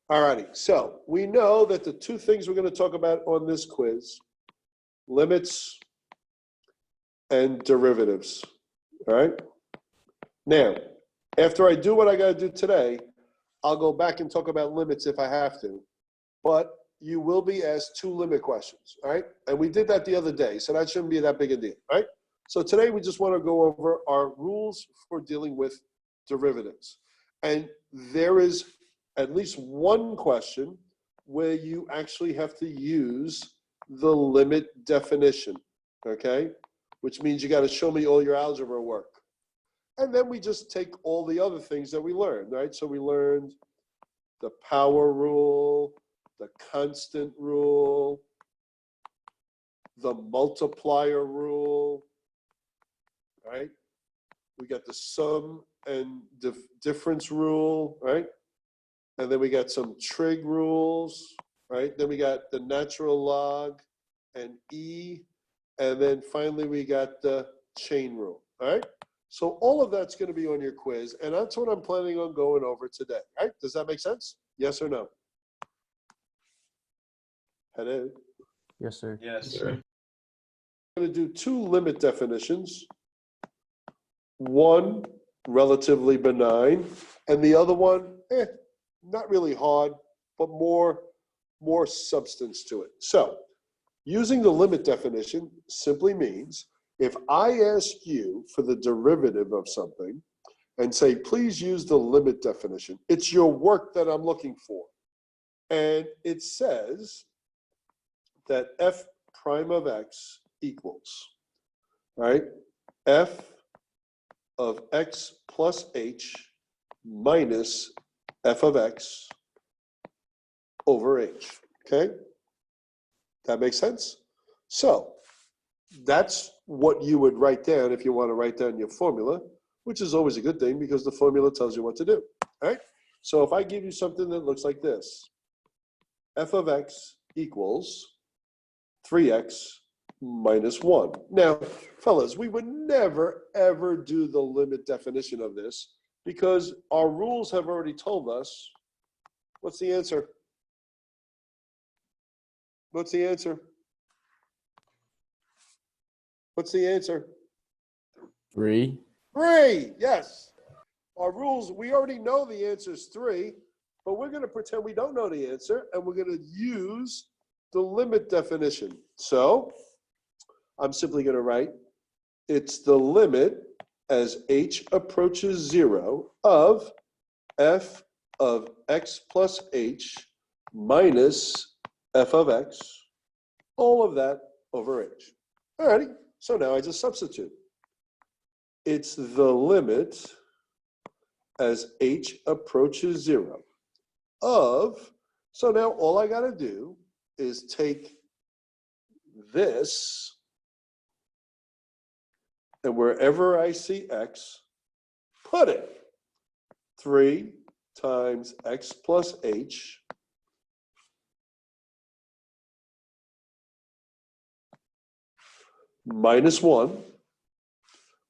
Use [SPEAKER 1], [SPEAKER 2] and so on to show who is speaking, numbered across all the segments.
[SPEAKER 1] All righty, so we know that the two things we're going to talk about on this quiz, limits and derivatives, all right? Now, after I do what I got to do today, I'll go back and talk about limits if I have to, but you will be asked two limit questions, all right? And we did that the other day, so that shouldn't be that big a deal, all right? So today we just want to go over our rules for dealing with derivatives. And there is at least one question where you actually have to use the limit definition, okay? Which means you got to show me all your algebra work. And then we just take all the other things that we learned, right? So we learned the power rule, the constant rule, the multiplier rule, right? We got the sum and difference rule, right? And then we got some trig rules, right? Then we got the natural log and E. And then finally we got the chain rule, all right? So all of that's going to be on your quiz, and that's what I'm planning on going over today, right? Does that make sense? Yes or no? Hello?
[SPEAKER 2] Yes, sir.
[SPEAKER 3] Yes, sir.
[SPEAKER 1] I'm going to do two limit definitions. One, relatively benign, and the other one, not really hard, but more substance to it. So, using the limit definition simply means if I ask you for the derivative of something and say, please use the limit definition, it's your work that I'm looking for. And it says that f prime of x equals, right? F of x plus h minus f of x over h, okay? That makes sense? So that's what you would write down if you want to write down your formula, which is always a good thing because the formula tells you what to do, all right? So if I give you something that looks like this, f of x equals 3x minus 1. Now, fellas, we would never, ever do the limit definition of this because our rules have already told us, what's the answer? What's the answer? What's the answer?
[SPEAKER 2] 3.
[SPEAKER 1] 3, yes. Our rules, we already know the answer is 3, but we're going to pretend we don't know the answer, and we're going to use the limit definition. So I'm simply going to write, it's the limit as h approaches 0 of f of x plus h minus f of x, all of that over h. All righty, so now I just substitute. It's the limit as h approaches 0 of, so now all I got to do is take this, and wherever I see x, put it. 3 times x plus h minus 1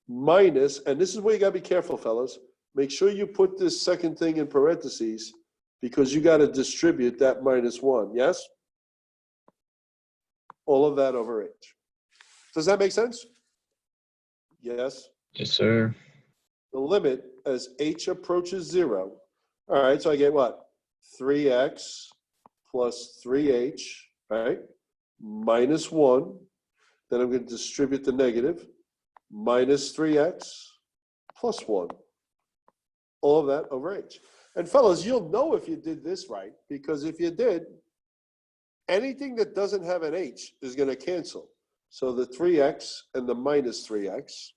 [SPEAKER 1] minus, and this is where you got to be careful, fellas. Make sure you put this second thing in parentheses because you got to distribute that minus 1, yes? All of that over h. Does that make sense? Yes?
[SPEAKER 3] Yes, sir.
[SPEAKER 1] The limit as h approaches 0. All right, so I get what? 3x plus 3h, right? Minus 1. Then I'm going to distribute the negative. Minus 3x plus 1. All of that over h. And fellas, you'll know if you did this right, because if you did, anything that doesn't have an h is going to cancel. So the 3x and the minus 3x,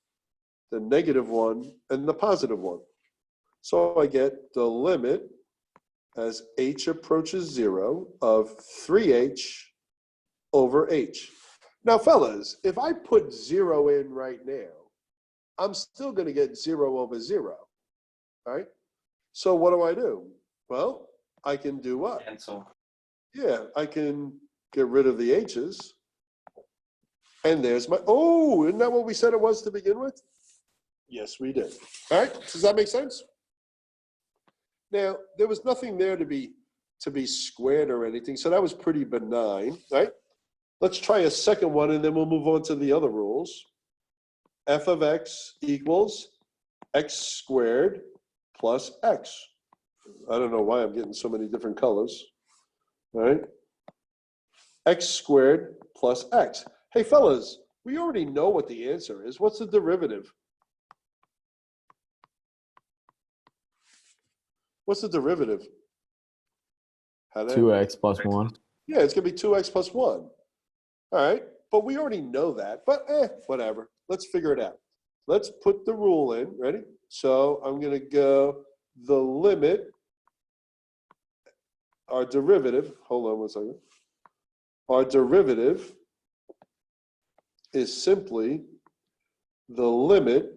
[SPEAKER 1] the negative 1 and the positive 1. So I get the limit as h approaches 0 of 3h over h. Now, fellas, if I put 0 in right now, I'm still going to get 0 over 0, right? So what do? Well, I can do what?
[SPEAKER 3] Cancel.
[SPEAKER 1] Yeah, I can get rid of the h's. And there's my, oh, isn't that what we said it was to begin with? Yes, we did. All right, does that make sense? Now, there was nothing there to be to be squared or anything, so that was pretty benign, right? Let's try a second one, and then we'll move on to the other rules. F of x equals x squared plus x. I don't know why I'm getting so many different colors, right? X squared plus x. Hey, fellas, we already know what the answer is. What's the derivative? What's the derivative?
[SPEAKER 2] 2x plus 1.
[SPEAKER 1] Yeah, it's going to be 2x plus 1. All right, but we already know that. But whatever. Let's figure it out. Let's put the rule in. Ready? So I'm going to go the limit, our derivative. Hold on one second. Our derivative is simply the limit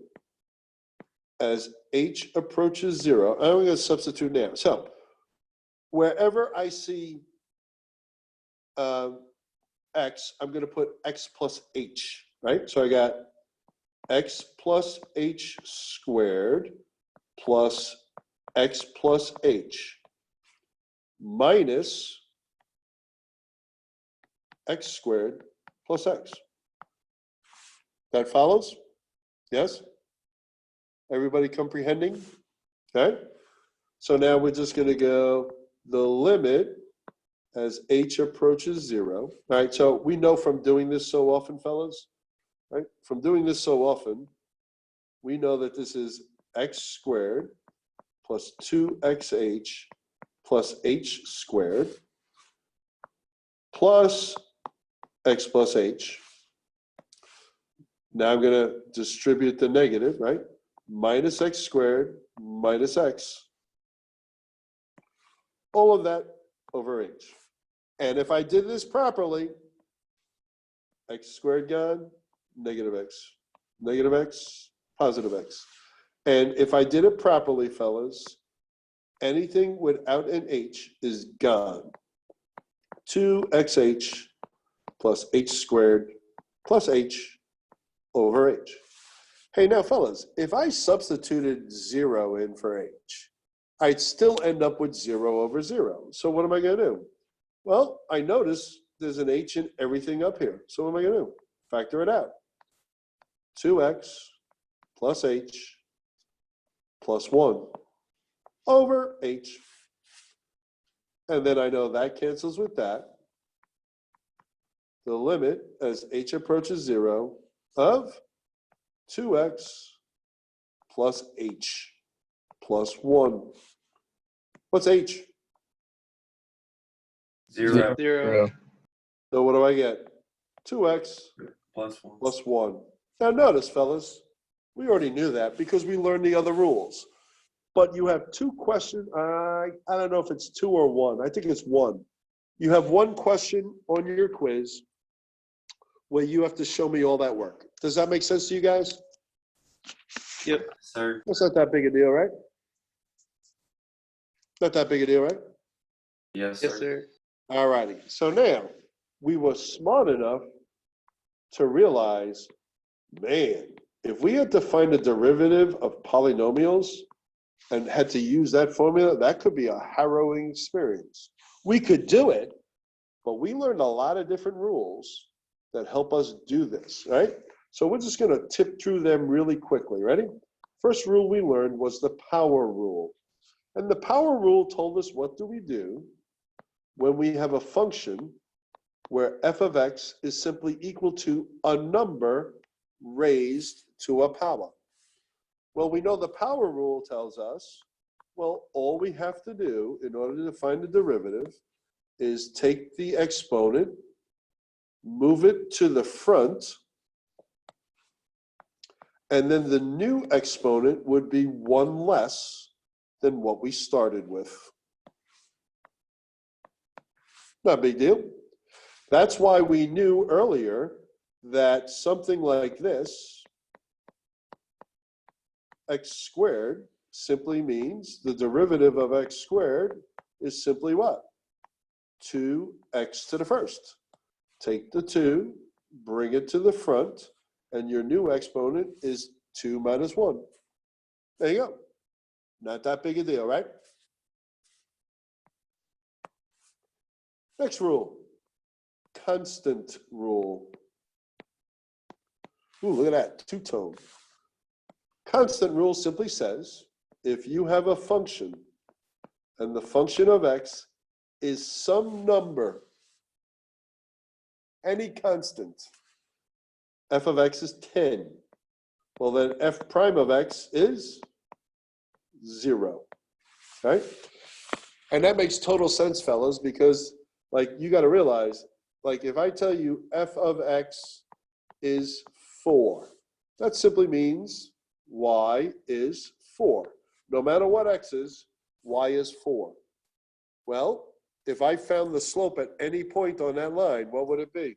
[SPEAKER 1] as h approaches 0. I'm going to substitute now. So wherever I see x, I'm going to put x plus h, right? So I got x plus h squared plus x plus h minus x squared plus x. That follows? Yes? Everybody comprehending? Okay? So now we're just going to go the limit as h approaches 0. All right, so we know from doing this so often, fellas, right? From doing this so often, we know that this is x squared plus 2xh plus h squared plus x plus h. Now I'm going to distribute the negative, right? Minus x squared minus x. All of that over h. And if I did this properly, x squared gone, negative x, positive x. And if I did it properly, fellas, anything without an h is gone. 2xh plus h squared plus h over h. Hey, now, fellas, if I substituted 0 in for h, I'd still end up with 0 over 0. So what am I going to do? Well, I notice there's an h in everything up here. So what am I going to do? Factor it out. 2x plus h plus 1 over h. And then I know that cancels with that. The limit as h approaches 0 of 2x plus h plus 1. What's h?
[SPEAKER 3] 0.
[SPEAKER 1] So what do I get? 2x
[SPEAKER 3] Plus 1.
[SPEAKER 1] plus 1. Now notice, fellas, we already knew that because we learned the other rules. But you have two questions. I don't know if it's 2 or 1. I think it's 1. You have one question on your quiz where you have to show me all that work. Does that make sense to you guys?
[SPEAKER 3] Yep, sir.
[SPEAKER 1] That's not that big a deal, right? Not that big a deal, right?
[SPEAKER 3] Yes, sir.
[SPEAKER 4] Yes, sir.
[SPEAKER 1] All righty. So now we were smart enough to realize, man, if we had to find a derivative of polynomials and had to use that formula, that could be a harrowing experience. We could do it, but we learned a lot of different rules that help us do this, right? So we're just going to tip through them really quickly. Ready? First rule we learned was the power rule. And the power rule told us what do we do when we have a function where f of x is simply equal to a number raised to a power. Well, we know the power rule tells us, well, all we have to do in order to find the derivative is take the exponent, move it to the front, and then the new exponent would be 1 less than what we started with. Not a big deal. That's why we knew earlier that something like this, x squared, simply means the derivative of x squared is simply what? 2x to the first. Take the 2, bring it to the front, and your new exponent is 2 minus 1. There you go. Not that big a deal, right? Next rule, constant rule. Ooh, look at that, two-tone. Constant rule simply says, if you have a function and the function of x is some number, any constant, f of x is 10, well then f prime of x is 0, right? And that makes total sense, fellas, because like you got to realize, like if I tell you f of x is 4, that simply means y is 4. No matter what x is, y is 4. Well, if I found the slope at any point on that line, what would it be?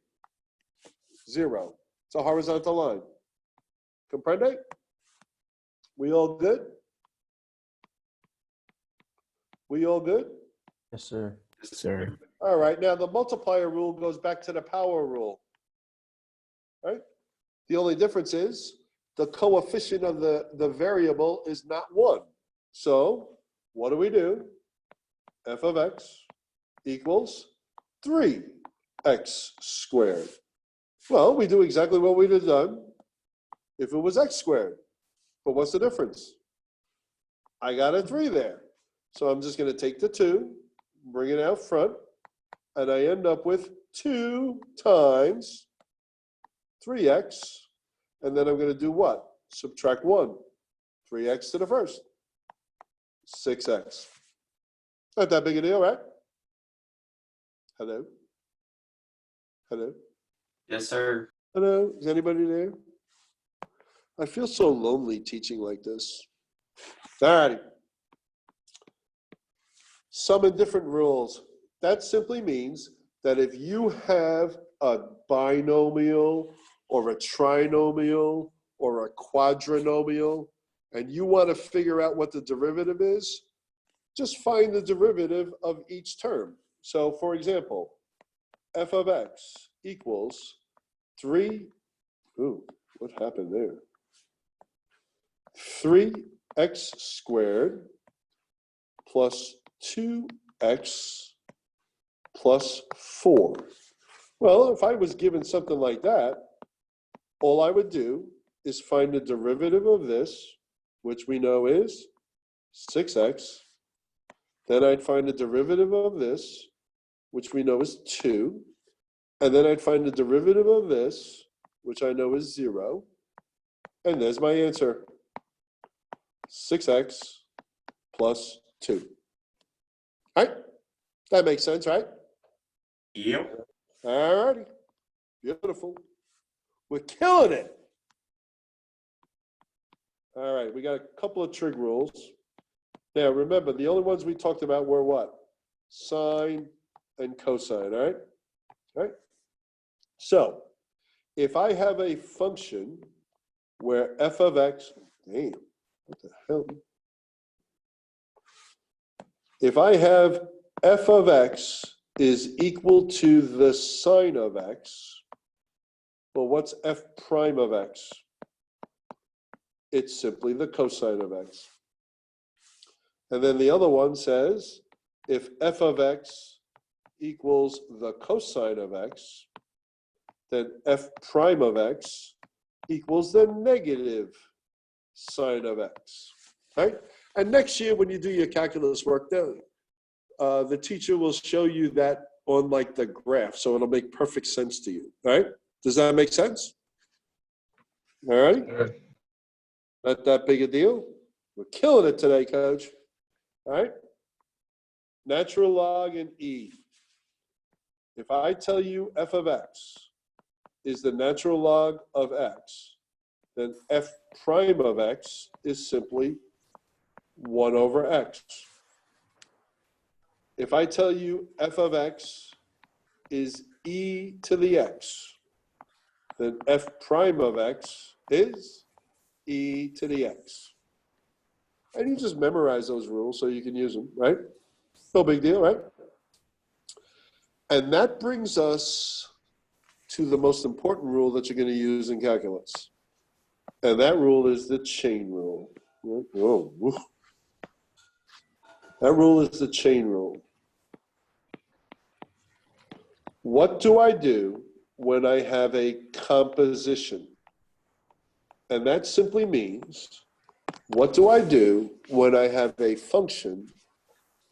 [SPEAKER 1] 0. It's a horizontal line. Comprende? We all good? We all good?
[SPEAKER 2] Yes, sir.
[SPEAKER 3] Yes,
[SPEAKER 2] Sir.
[SPEAKER 1] All right, now the multiplier rule goes back to the power rule, right? The only difference is the coefficient of the variable is not 1. So what do? F of x equals 3x squared. Well, we do exactly what we'd have done if it was x squared. But what's the difference? I got a 3 there. So I'm just going to take the 2, bring it out front, and I end up with 2 times 3x. And then I'm going to do what? Subtract 1. 3x to the first. 6x. Not that big a deal, right? Hello? Hello?
[SPEAKER 3] Yes, sir.
[SPEAKER 1] Hello? Is anybody there? I feel so lonely teaching like this. All righty. Some indifferent rules. That simply means that if you have a binomial or a trinomial or a quadrinomial and you want to figure out what the derivative is, just find the derivative of each term. So for example, f of x equals 3, ooh, what happened there? 3x squared plus 2x plus 4. Well, if I was given something like that, all I would do is find the derivative of this, which we know is 6x. Then I'd find the derivative of this, which we know is 2. And then I'd find the derivative of this, which I know is 0. And there's my answer. 6x plus 2. All right? That makes sense, right?
[SPEAKER 3] Yep.
[SPEAKER 1] All righty. Beautiful. We're killing it. All right, we got a couple of trig rules. Now, remember, the only ones we talked about were what? Sine and cosine, all right? All right? So, if I have a function where f of x, damn, what the hell? If I have f of x is equal to the sine of x, well, what's f prime of x? It's simply the cosine of x. And then the other one says, if f of x equals the cosine of x, then f prime of x equals the negative sine of x, right? And next year when you do your calculus work, the teacher will show you that on like the graph, so it'll make perfect sense to you, right? Does that make sense? All right? Not that big a deal. We're killing it today, coach. All right? Natural log and E. If I tell you f of x is the natural log of x, then f prime of x is simply 1 over x. If I tell you f of x is e to the x, then f prime of x is e to the x. And you just memorize those rules so you can use them, right? No big deal, right? And that brings us to the most important rule that you're going to use in calculus. And that rule is the chain rule. Oh, woof. That rule is the chain rule. What do I do when I have a composition? And that simply means, what do I do when I have a function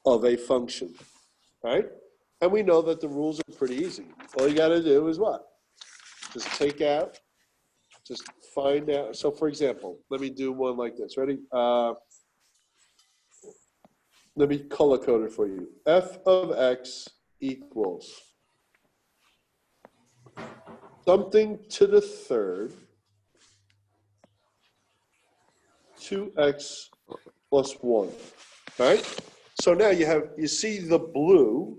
[SPEAKER 1] of a function, right? And we know that the rules are pretty easy. All you got to do is what? Just take out, just find out. So for example, let me do one like this. Ready? Let me color code it for you. F of x equals something to the third 2x plus 1, right? So now you see the blue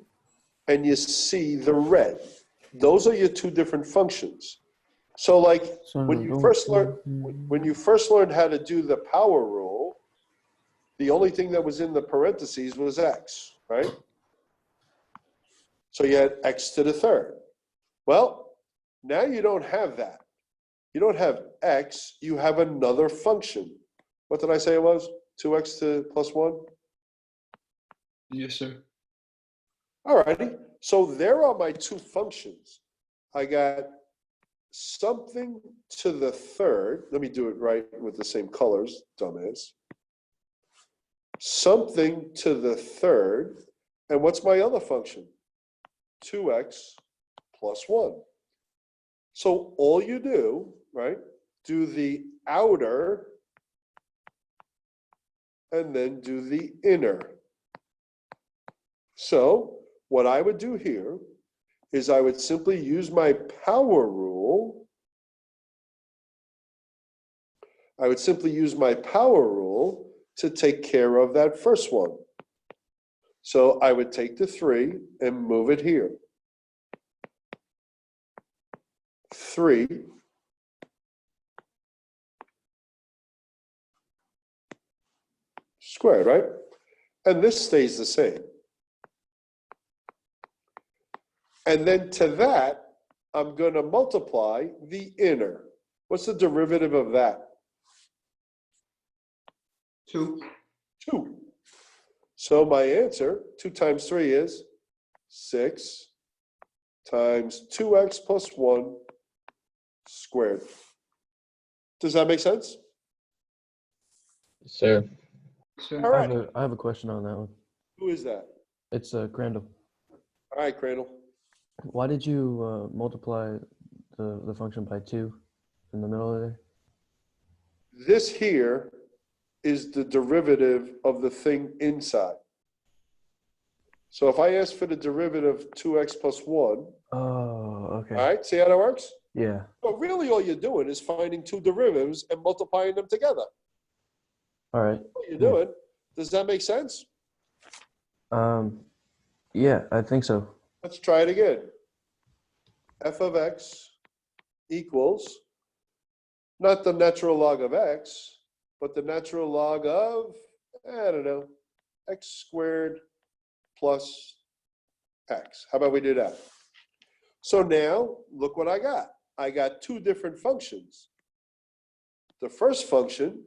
[SPEAKER 1] and you see the red. Those are your two different functions. So like when you first learned how to do the power rule, the only thing that was in the parentheses was x, right? So you had x to the third. Well, now you don't have that. You don't have x, you have another function. What did I say it was? 2x to plus 1?
[SPEAKER 4] Yes, sir.
[SPEAKER 1] All righty. So there are my two functions. I got something to the third. Let me do it right with the same colors, dumbass. Something to the third. And what's my other function? 2x plus 1. So all you do, right, do the outer and then do the inner. So what I would do here is I would simply use my power rule. I would simply use my power rule to take care of that first one. So I would take the 3 and move it here. 3 squared, right? And this stays the same. And then to that, I'm going to multiply the inner. What's the derivative of that?
[SPEAKER 4] 2.
[SPEAKER 1] 2. So my answer, 2 times 3 is 6 times 2x plus 1 squared. Does that make sense?
[SPEAKER 2] Sir.
[SPEAKER 4] Sir.
[SPEAKER 1] All right.
[SPEAKER 2] I have a question on that one.
[SPEAKER 1] Who is that?
[SPEAKER 2] It's Crandall.
[SPEAKER 1] All right, Crandall.
[SPEAKER 2] Why did you multiply the function by 2 in the middle of there?
[SPEAKER 1] This here is the derivative of the thing inside. So if I ask for the derivative of 2x plus 1,
[SPEAKER 2] Oh, okay.
[SPEAKER 1] all right, see how that works?
[SPEAKER 2] Yeah.
[SPEAKER 1] So really all you're doing is finding two derivatives and multiplying them together.
[SPEAKER 2] All right.
[SPEAKER 1] What you're doing. Does that make sense?
[SPEAKER 2] Yeah, I think so.
[SPEAKER 1] Let's try it again. F of x equals not the natural log of x, but the natural log of, I don't know, x squared plus x. How about we do that? So now, look what I got. I got two different functions. The first function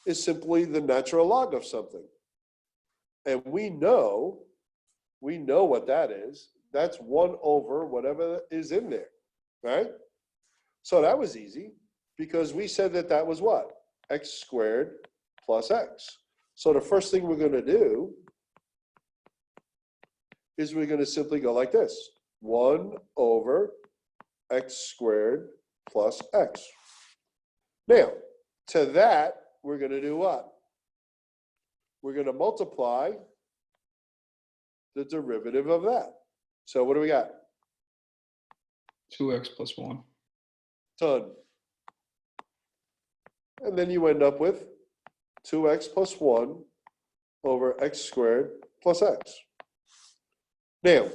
[SPEAKER 1] is simply the natural log of something. And we know what that is. That's 1 over whatever is in there, right? So that was easy because we said that that was what? X squared plus x. So the first thing we're going to do is we're going to simply go like this. 1 over x squared plus x. Now, to that, we're going to do what? We're going to multiply the derivative of that. So what do we got?
[SPEAKER 4] 2x plus 1.
[SPEAKER 1] Done. And then you end up with 2x plus 1 over x squared plus x. Now,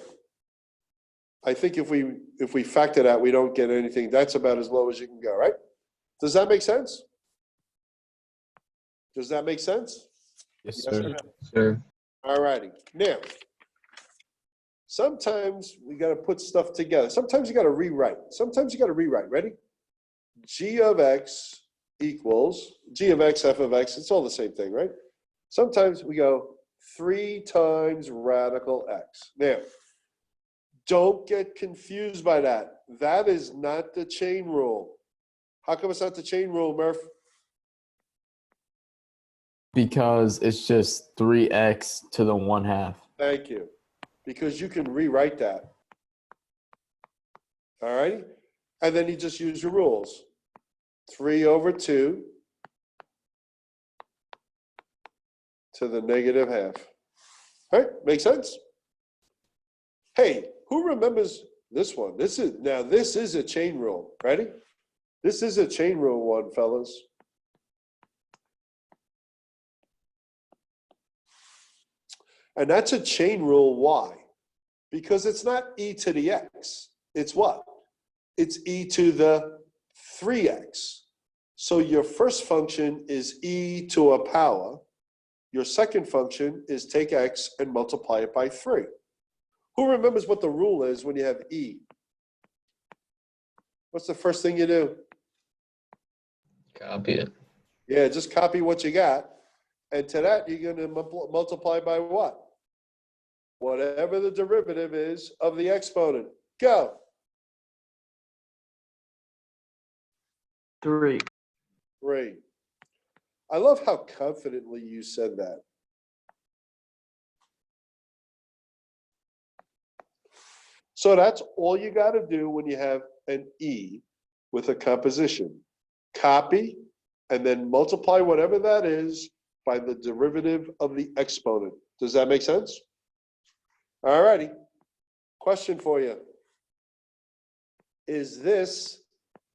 [SPEAKER 1] I think if we factor that, we don't get anything. That's about as low as you can go, right? Does that make sense? Does that make sense?
[SPEAKER 2] Yes,
[SPEAKER 1] Yes or
[SPEAKER 2] sir.
[SPEAKER 1] no?
[SPEAKER 2] Sir.
[SPEAKER 1] All righty. Now, sometimes we got to put stuff together. Sometimes you got to rewrite. Sometimes you got to rewrite. Ready? G of x equals G of x, f of x. It's all the same thing, right? Sometimes we go 3 times radical x. Now, Don't get confused by that. That is not the chain rule. How come it's not the chain rule, Murph?
[SPEAKER 5] Because it's just 3x to the 1/2.
[SPEAKER 1] Thank you. Because you can rewrite that. All right? And then you just use your rules. 3/2 to the -1/2. All right? Make sense? Hey, who remembers this one? This is a chain rule. Ready? This is a chain rule one, fellas. And that's a chain rule. Why? Because it's not e to the x. It's what? It's e to the 3x. So your first function is e to a power. Your second function is take x and multiply it by 3. Who remembers what the rule is when you have e? What's the first thing you do?
[SPEAKER 6] Copy it.
[SPEAKER 1] Yeah, just copy what you got. And to that, you're going to multiply by what? Whatever the derivative is of the exponent. Go.
[SPEAKER 2] 3.
[SPEAKER 1] 3. I love how confidently you said that. So that's all you got to do when you have an e with a composition. Copy and then multiply whatever that is by the derivative of the exponent. Does that make sense? All righty. Question for you. Is this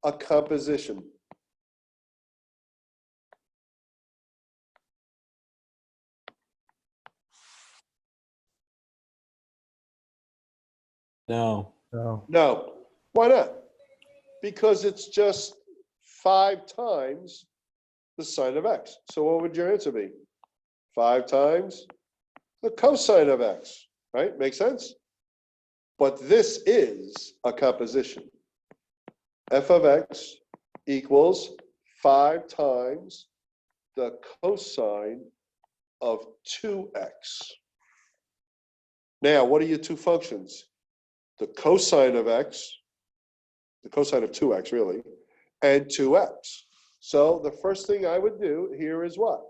[SPEAKER 1] a composition?
[SPEAKER 5] No.
[SPEAKER 2] No.
[SPEAKER 1] No. Why not? Because it's just 5 times the sine of x. So what would your answer be? 5 times the cosine of x, right? Make sense? But this is a composition. F of x equals 5 times the cosine of 2x. Now, what are your two functions? The cosine of x, the cosine of 2x really, and 2x. So the first thing I would do here is what?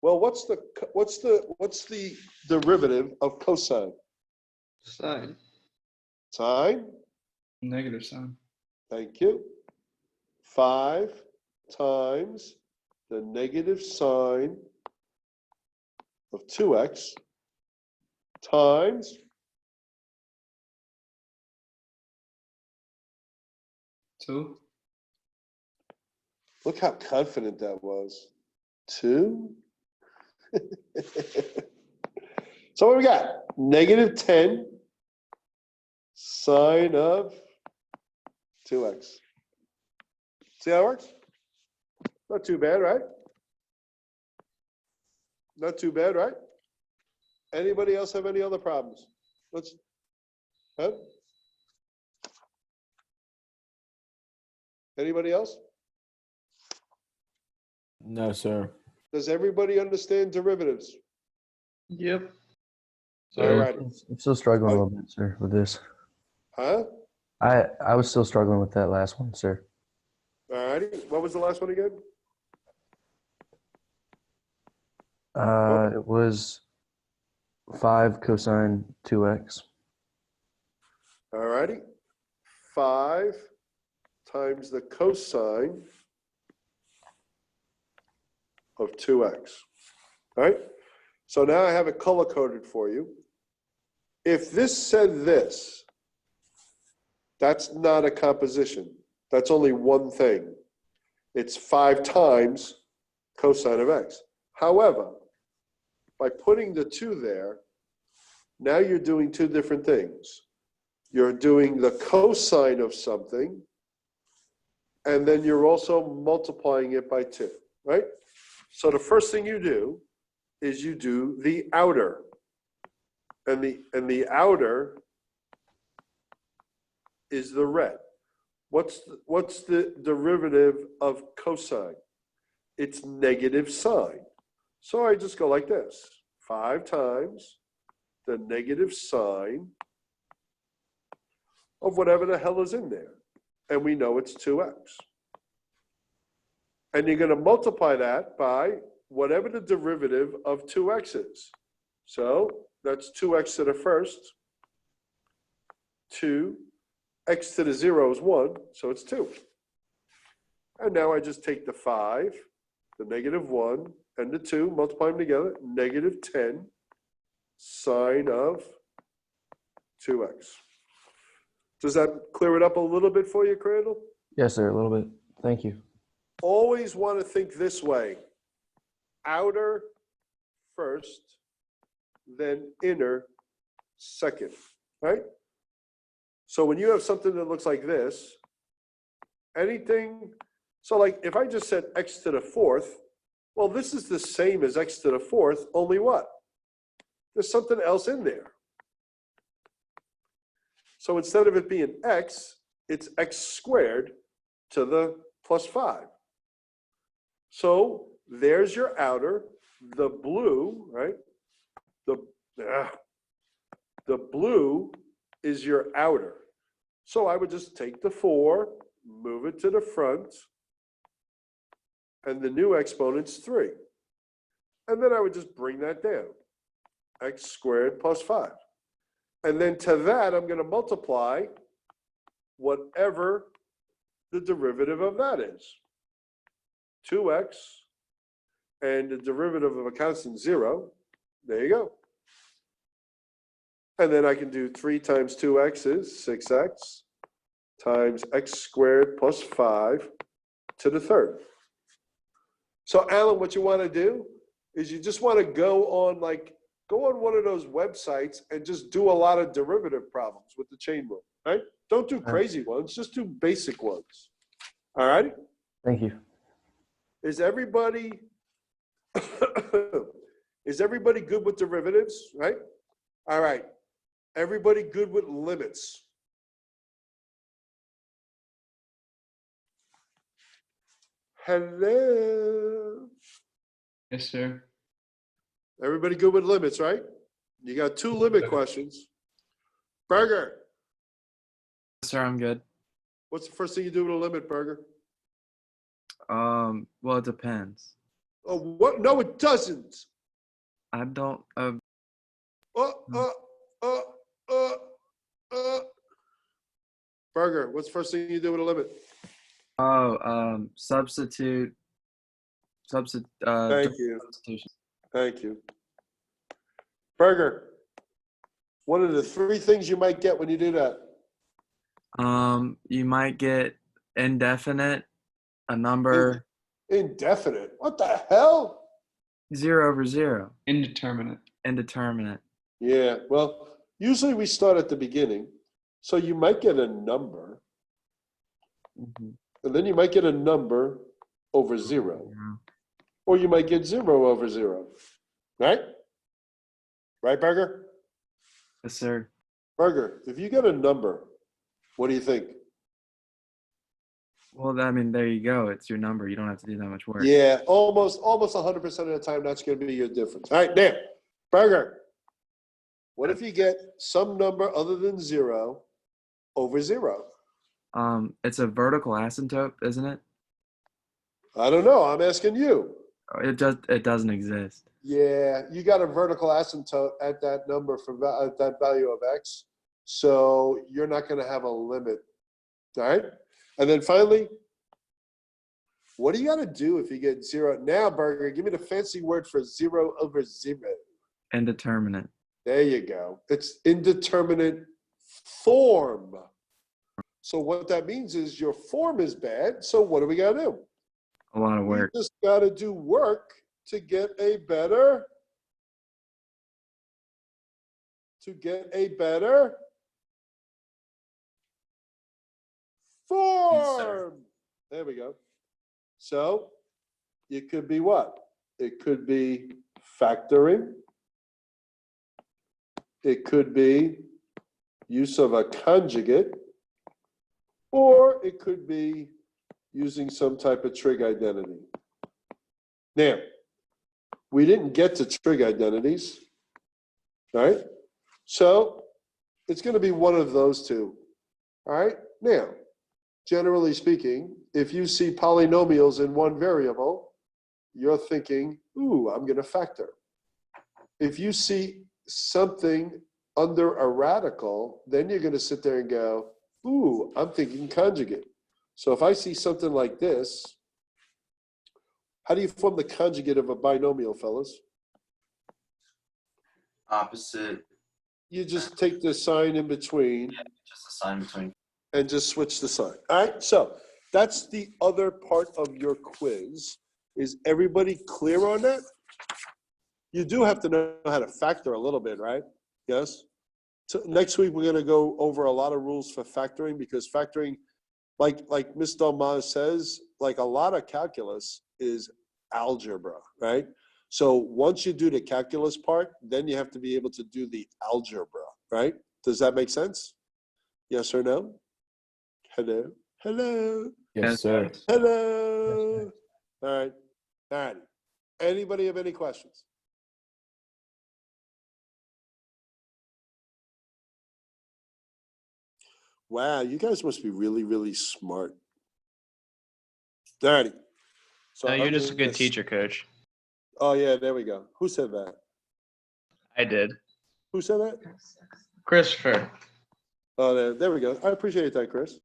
[SPEAKER 1] Well, what's the derivative of cosine?
[SPEAKER 4] Sine.
[SPEAKER 1] Sine?
[SPEAKER 4] Negative sign.
[SPEAKER 1] Thank you. 5 times the negative sine of 2x times
[SPEAKER 4] 2.
[SPEAKER 1] Look how confident that was. 2. So what we got? Negative 10 sine of 2x. See how it works? Not too bad, right? Not too bad, right? Anybody else have any other problems? Huh? Anybody else?
[SPEAKER 5] No, sir.
[SPEAKER 1] Does everybody understand derivatives?
[SPEAKER 4] Yep.
[SPEAKER 1] All
[SPEAKER 4] Sir.
[SPEAKER 1] righty.
[SPEAKER 2] I'm still struggling a little bit, sir, with this.
[SPEAKER 1] Huh?
[SPEAKER 2] I was still struggling with that last one, sir.
[SPEAKER 1] All righty. What was the last one again?
[SPEAKER 2] It was 5 cosine 2x.
[SPEAKER 1] All righty. 5 times the cosine of 2x. All right? So now I have it color-coded for you. If this said this, that's not a composition. That's only one thing. It's 5 times cosine of x. However, by putting the 2 there, now you're doing 2 different things. You're doing the cosine of something, and then you're also multiplying it by 2, right? So the first thing you do is you do the outer. And the outer is the red. What's the derivative of cosine? It's negative sine. So I just go like this. 5 times the negative sine of whatever the hell is in there. And we know it's 2x. And you're going to multiply that by whatever the derivative of 2x is. So that's 2x to the first. 2, x to the 0 is 1, so it's 2. And now I just take the 5, the negative 1, and the 2, multiply them together, negative 10 sine of 2x. Does that clear it up a little bit for you, Crandall?
[SPEAKER 2] Yes, sir. A little bit. Thank you.
[SPEAKER 1] Always want to think this way. Outer first, then inner second, right? So when you have something that looks like this, anything, so like if I just said x to the 4th, well, this is the same as x to the 4th, only what? There's something else in there. So instead of it being x, it's x squared to the plus 5. So there's your outer, the blue, right? The blue is your outer. So I would just take the 4, move it to the front, and the new exponent's 3. And then I would just bring that down, x squared plus 5. And then to that, I'm going to multiply whatever the derivative of that is. 2x, and the derivative of a constant 0. There you go. And then I can do 3 times 2x is 6x times x squared plus 5 to the 3rd. So Alan, what you want to do is you just want to go on one of those websites and just do a lot of derivative problems with the chain rule, right? Don't do crazy ones, just do basic ones. All right?
[SPEAKER 2] Thank you.
[SPEAKER 1] Is everybody good with derivatives, right? All right. Everybody good with limits? Hello.
[SPEAKER 4] Yes, sir.
[SPEAKER 1] Everybody good with limits, right? You got 2 limit questions. Burger,
[SPEAKER 5] Sir, I'm good.
[SPEAKER 1] what's the first thing you do with a limit, Burger?
[SPEAKER 5] Well, it depends.
[SPEAKER 1] Oh, what? No, it doesn't.
[SPEAKER 5] I don't.
[SPEAKER 1] Burger, what's the first thing you do with a limit?
[SPEAKER 5] Substitute.
[SPEAKER 1] Thank you.
[SPEAKER 5] Substitution.
[SPEAKER 1] Thank you. Burger, what are the 3 things you might get when you do that?
[SPEAKER 5] You might get indefinite, a number
[SPEAKER 1] Indefinite. What the hell?
[SPEAKER 5] 0 over 0,
[SPEAKER 4] Indeterminate.
[SPEAKER 5] indeterminate.
[SPEAKER 1] Yeah, well, usually we start at the beginning. So you might get a number,
[SPEAKER 5] Mhm.
[SPEAKER 1] and then you might get a number over 0.
[SPEAKER 5] Yeah.
[SPEAKER 1] Or you might get 0 over 0. Right? Right, Burger?
[SPEAKER 5] Yes, sir.
[SPEAKER 1] Burger, if you get a number, what do you think?
[SPEAKER 5] Well, I mean, there you go. It's your number. You don't have to do that much work.
[SPEAKER 1] Yeah, almost 100% of the time, that's going to be your difference. All right, now, Burger, what if you get some number other than 0 over 0?
[SPEAKER 5] It's a vertical asymptote, isn't it?
[SPEAKER 1] I don't know. I'm asking you.
[SPEAKER 5] It doesn't exist.
[SPEAKER 1] Yeah, you got a vertical asymptote at that number at that value of x, so you're not going to have a limit. All right, and then finally, what do you got to do if you get 0? Now, Burger, give me the fancy word for 0 over 0.
[SPEAKER 5] Indeterminate.
[SPEAKER 1] There you go. It's indeterminate form. So what that means is your form is bad. So what do we got to do?
[SPEAKER 5] A lot of work.
[SPEAKER 1] We just got to do work to get a better form. There we go. So it could be what? It could be factoring. It could be use of a conjugate, or it could be using some type of trig identity. Now, we didn't get to trig identities, right? So it's going to be one of those 2. All right, now, generally speaking, if you see polynomials in one variable, you're thinking, ooh, I'm gonna factor. If you see something under a radical, then you're gonna sit there and go, ooh, I'm thinking conjugate. So if I see something like this, how do you form the conjugate of a binomial, fellas?
[SPEAKER 3] Opposite.
[SPEAKER 1] You just take the sign in between
[SPEAKER 3] Just a sign between.
[SPEAKER 1] and just switch the sign. All right, so that's the other part of your quiz. Is everybody clear on that? You do have to know how to factor a little bit, right? Yes? So next week, we're gonna go over a lot of rules for factoring because factoring, like Ms. Dalmaz says, like a lot of calculus is algebra, right? So once you do the calculus part, then you have to be able to do the algebra, right? Does that make sense? Yes or no? Hello? Hello?
[SPEAKER 5] Yes, sir.
[SPEAKER 1] Hello? All right. All right. Anybody have any questions? Wow, you guys must be really, really smart. All righty. So
[SPEAKER 6] No, you're
[SPEAKER 1] I'm
[SPEAKER 6] just a
[SPEAKER 1] gonna
[SPEAKER 6] good teacher, coach.
[SPEAKER 1] Oh, yeah, there we go. Who said that?
[SPEAKER 6] I did.
[SPEAKER 1] Who said that?
[SPEAKER 6] Christopher.
[SPEAKER 1] Oh, there we go. I appreciate that, Chris.